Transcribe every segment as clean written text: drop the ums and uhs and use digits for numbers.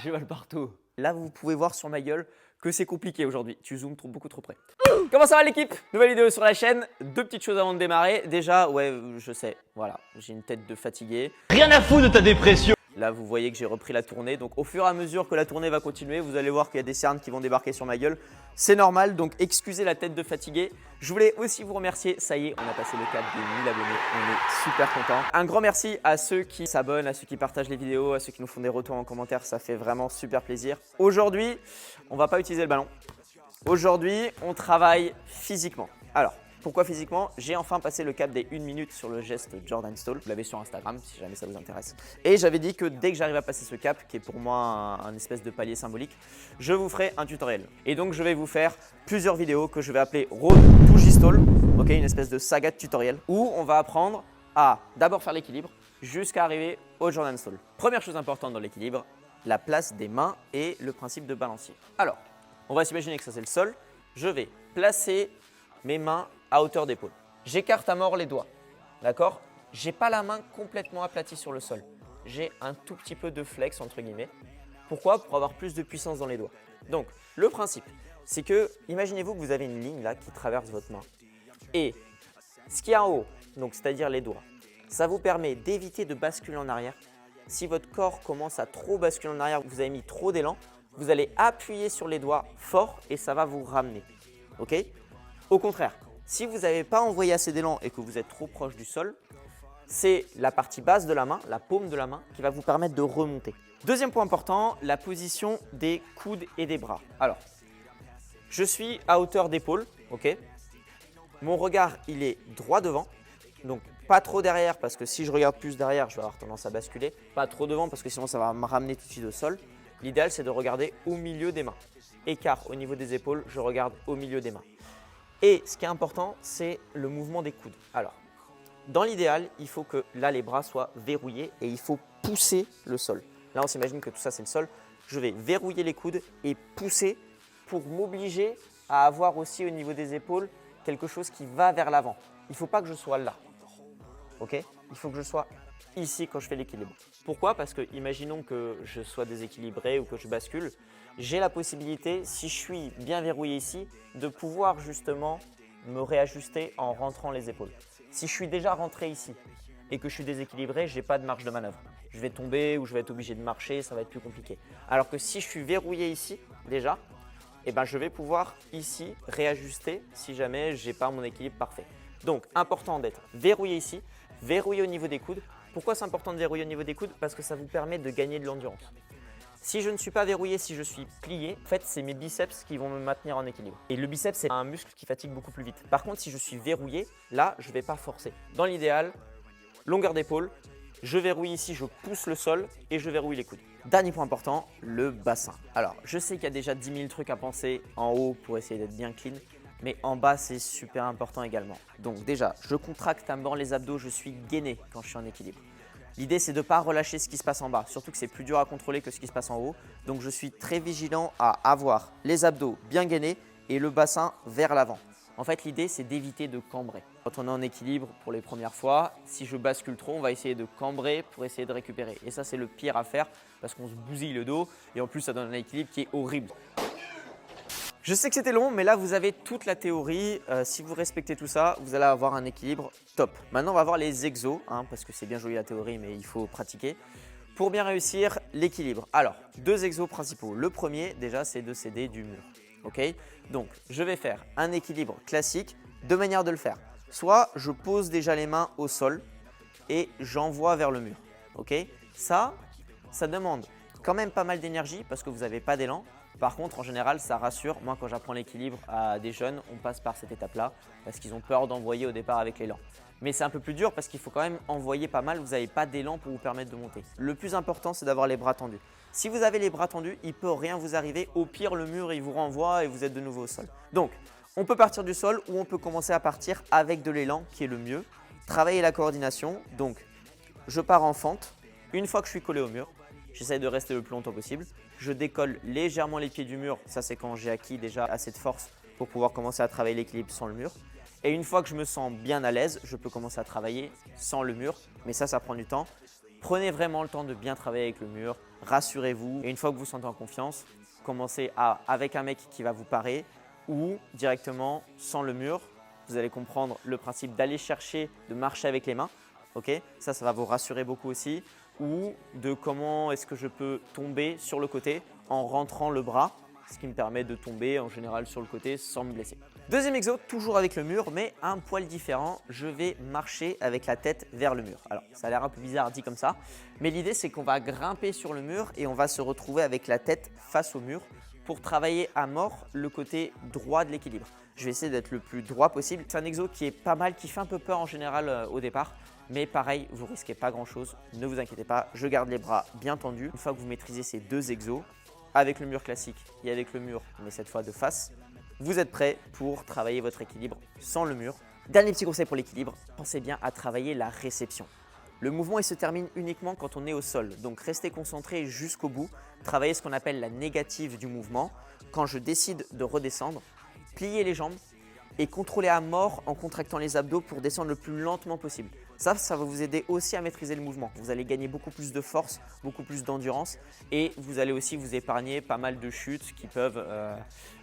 j'ai mal partout. Là, vous pouvez voir sur ma gueule que c'est compliqué aujourd'hui. Tu zoomes beaucoup trop près. Comment ça va l'équipe? Nouvelle vidéo sur la chaîne. Deux petites choses avant de démarrer. Déjà, ouais, je sais, voilà, j'ai une tête de fatigué. Rien à foutre de ta dépression. Là, vous voyez que j'ai repris la tournée. Donc, au fur et à mesure que la tournée va continuer, vous allez voir qu'il y a des cernes qui vont débarquer sur ma gueule. C'est normal, donc excusez la tête de fatigué. Je voulais aussi vous remercier. Ça y est, on a passé le cap des 1000 abonnés. On est super contents. Un grand merci à ceux qui s'abonnent, à ceux qui partagent les vidéos, à ceux qui nous font des retours en commentaire. Ça fait vraiment super plaisir. Aujourd'hui, on ne va pas utiliser le ballon. Aujourd'hui, on travaille physiquement. Alors, pourquoi physiquement? J'ai enfin passé le cap des 1 minute sur le geste Jordan Stall. Vous l'avez sur Instagram si jamais ça vous intéresse. Et j'avais dit que dès que j'arrive à passer ce cap, qui est pour moi un espèce de palier symbolique, je vous ferai un tutoriel. Et donc je vais vous faire plusieurs vidéos que je vais appeler Road to J-Stall, ok, une espèce de saga de tutoriel où on va apprendre à d'abord faire l'équilibre jusqu'à arriver au Jordan Stall. Première chose importante dans l'équilibre, la place des mains et le principe de balancier. Alors, on va s'imaginer que ça c'est le sol. Je vais placer mes mains à hauteur d'épaule. J'écarte à mort les doigts, d'accord? J'ai pas la main complètement aplatie sur le sol. J'ai un tout petit peu de flex entre guillemets. Pourquoi? Pour avoir plus de puissance dans les doigts. Donc, le principe, c'est que, imaginez-vous que vous avez une ligne là qui traverse votre main. Et ce qui est en haut, donc c'est-à-dire les doigts, ça vous permet d'éviter de basculer en arrière. Si votre corps commence à trop basculer en arrière, vous avez mis trop d'élan, vous allez appuyer sur les doigts fort et ça va vous ramener. Ok? Au contraire, si vous n'avez pas envoyé assez d'élan et que vous êtes trop proche du sol, c'est la partie basse de la main, la paume de la main, qui va vous permettre de remonter. Deuxième point important, la position des coudes et des bras. Alors, je suis à hauteur d'épaule, ok? Mon regard, il est droit devant, donc pas trop derrière parce que si je regarde plus derrière, je vais avoir tendance à basculer. Pas trop devant parce que sinon ça va me ramener tout de suite au sol. L'idéal, c'est de regarder au milieu des mains. Écart au niveau des épaules, je regarde au milieu des mains. Et ce qui est important, c'est le mouvement des coudes. Alors, dans l'idéal, il faut que là, les bras soient verrouillés et il faut pousser le sol. Là, on s'imagine que tout ça, c'est le sol. Je vais verrouiller les coudes et pousser pour m'obliger à avoir aussi au niveau des épaules quelque chose qui va vers l'avant. Il ne faut pas que je sois là. Ok? Il faut que je sois ici quand je fais l'équilibre. Pourquoi? Parce que imaginons que je sois déséquilibré ou que je bascule. J'ai la possibilité, si je suis bien verrouillé ici, de pouvoir justement me réajuster en rentrant les épaules. Si je suis déjà rentré ici et que je suis déséquilibré, je n'ai pas de marge de manœuvre. Je vais tomber ou je vais être obligé de marcher, ça va être plus compliqué. Alors que si je suis verrouillé ici déjà, eh ben, je vais pouvoir ici réajuster si jamais je n'ai pas mon équilibre parfait. Donc, important d'être verrouillé ici, verrouillé au niveau des coudes. Pourquoi c'est important de verrouiller au niveau des coudes? Parce que ça vous permet de gagner de l'endurance. Si je ne suis pas verrouillé, si je suis plié, en fait, c'est mes biceps qui vont me maintenir en équilibre. Et le biceps, c'est un muscle qui fatigue beaucoup plus vite. Par contre, si je suis verrouillé, là, je ne vais pas forcer. Dans l'idéal, longueur d'épaule, je verrouille ici, je pousse le sol et je verrouille les coudes. Dernier point important, le bassin. Alors, je sais qu'il y a déjà 10 000 trucs à penser en haut pour essayer d'être bien clean. Mais en bas, c'est super important également. Donc déjà, je contracte à mort les abdos, je suis gainé quand je suis en équilibre. L'idée, c'est de ne pas relâcher ce qui se passe en bas, surtout que c'est plus dur à contrôler que ce qui se passe en haut. Donc, je suis très vigilant à avoir les abdos bien gainés et le bassin vers l'avant. En fait, l'idée, c'est d'éviter de cambrer. Quand on est en équilibre pour les premières fois, si je bascule trop, on va essayer de cambrer pour essayer de récupérer. Et ça, c'est le pire à faire parce qu'on se bousille le dos et en plus, ça donne un équilibre qui est horrible. Je sais que c'était long, mais là, vous avez toute la théorie. Si vous respectez tout ça, vous allez avoir un équilibre top. Maintenant, on va voir les exos, parce que c'est bien joli la théorie, mais il faut pratiquer pour bien réussir l'équilibre. Alors, deux exos principaux. Le premier, déjà, c'est de s'aider du mur. Ok? Donc, je vais faire un équilibre classique. Deux manières de le faire. Soit je pose déjà les mains au sol et j'envoie vers le mur. Ok? Ça demande quand même pas mal d'énergie parce que vous n'avez pas d'élan. Par contre, en général, ça rassure. Moi, quand j'apprends l'équilibre à des jeunes, on passe par cette étape-là parce qu'ils ont peur d'envoyer au départ avec l'élan. Mais c'est un peu plus dur parce qu'il faut quand même envoyer pas mal. Vous n'avez pas d'élan pour vous permettre de monter. Le plus important, c'est d'avoir les bras tendus. Si vous avez les bras tendus, il ne peut rien vous arriver. Au pire, le mur, il vous renvoie et vous êtes de nouveau au sol. Donc, on peut partir du sol ou on peut commencer à partir avec de l'élan qui est le mieux. Travailler la coordination. Donc, je pars en fente. Une fois que je suis collé au mur, j'essaie de rester le plus longtemps possible. Je décolle légèrement les pieds du mur. Ça, c'est quand j'ai acquis déjà assez de force pour pouvoir commencer à travailler l'équilibre sans le mur. Et une fois que je me sens bien à l'aise, je peux commencer à travailler sans le mur. Mais ça prend du temps. Prenez vraiment le temps de bien travailler avec le mur, rassurez-vous. Et une fois que vous vous sentez en confiance, commencez avec un mec qui va vous parer ou directement sans le mur. Vous allez comprendre le principe d'aller chercher, de marcher avec les mains. Ça va vous rassurer beaucoup aussi. Ou de comment est-ce que je peux tomber sur le côté en rentrant le bras, ce qui me permet de tomber en général sur le côté sans me blesser. Deuxième exo, toujours avec le mur, mais un poil différent. Je vais marcher avec la tête vers le mur. Alors, ça a l'air un peu bizarre dit comme ça, mais l'idée c'est qu'on va grimper sur le mur et on va se retrouver avec la tête face au mur pour travailler à mort le côté droit de l'équilibre. Je vais essayer d'être le plus droit possible. C'est un exo qui est pas mal, qui fait un peu peur en général au départ. Mais pareil, vous risquez pas grand chose, ne vous inquiétez pas, je garde les bras bien tendus. Une fois que vous maîtrisez ces deux exos, avec le mur classique et avec le mur, mais cette fois de face, vous êtes prêt pour travailler votre équilibre sans le mur. Dernier petit conseil pour l'équilibre, pensez bien à travailler la réception. Le mouvement il se termine uniquement quand on est au sol, donc restez concentré jusqu'au bout. Travaillez ce qu'on appelle la négative du mouvement. Quand je décide de redescendre, pliez les jambes et contrôlez à mort en contractant les abdos pour descendre le plus lentement possible. Ça va vous aider aussi à maîtriser le mouvement. Vous allez gagner beaucoup plus de force, beaucoup plus d'endurance et vous allez aussi vous épargner pas mal de chutes qui peuvent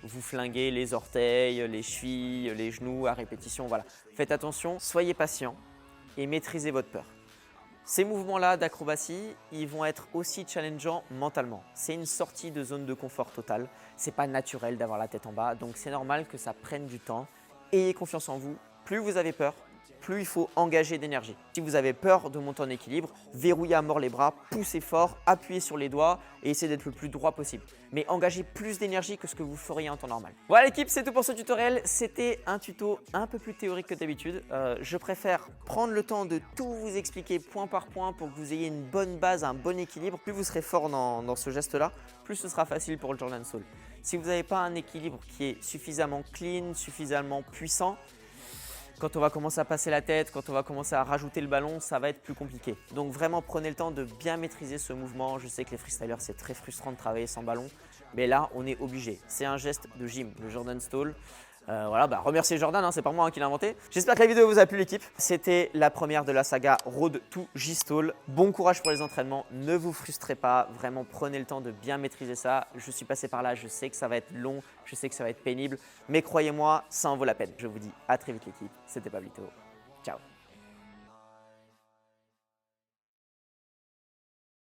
vous flinguer les orteils, les chevilles, les genoux à répétition. Voilà. Faites attention, soyez patient et maîtrisez votre peur. Ces mouvements-là d'acrobatie, ils vont être aussi challengeants mentalement. C'est une sortie de zone de confort totale. C'est pas naturel d'avoir la tête en bas, donc c'est normal que ça prenne du temps. Ayez confiance en vous. Plus vous avez peur, plus il faut engager d'énergie. Si vous avez peur de monter en équilibre, verrouillez à mort les bras, poussez fort, appuyez sur les doigts et essayez d'être le plus droit possible. Mais engagez plus d'énergie que ce que vous feriez en temps normal. Voilà l'équipe, c'est tout pour ce tutoriel. C'était un tuto un peu plus théorique que d'habitude. Je préfère prendre le temps de tout vous expliquer point par point pour que vous ayez une bonne base, un bon équilibre. Plus vous serez fort dans ce geste-là, plus ce sera facile pour le Jordan Soul. Si vous n'avez pas un équilibre qui est suffisamment clean, suffisamment puissant, quand on va commencer à passer la tête, quand on va commencer à rajouter le ballon, ça va être plus compliqué. Donc vraiment prenez le temps de bien maîtriser ce mouvement. Je sais que les freestylers c'est très frustrant de travailler sans ballon, mais là on est obligé. C'est un geste de gym, le Jordan Stall. Remerciez Jordan, c'est pas moi qui l'ai inventé. J'espère que la vidéo vous a plu l'équipe. C'était la première de la saga Road to J-Stall. Bon courage pour les entraînements, ne vous frustrez pas, vraiment prenez le temps de bien maîtriser ça. Je suis passé par là, je sais que ça va être long, je sais que ça va être pénible, mais croyez-moi, ça en vaut la peine. Je vous dis à très vite l'équipe, c'était Pablito, ciao.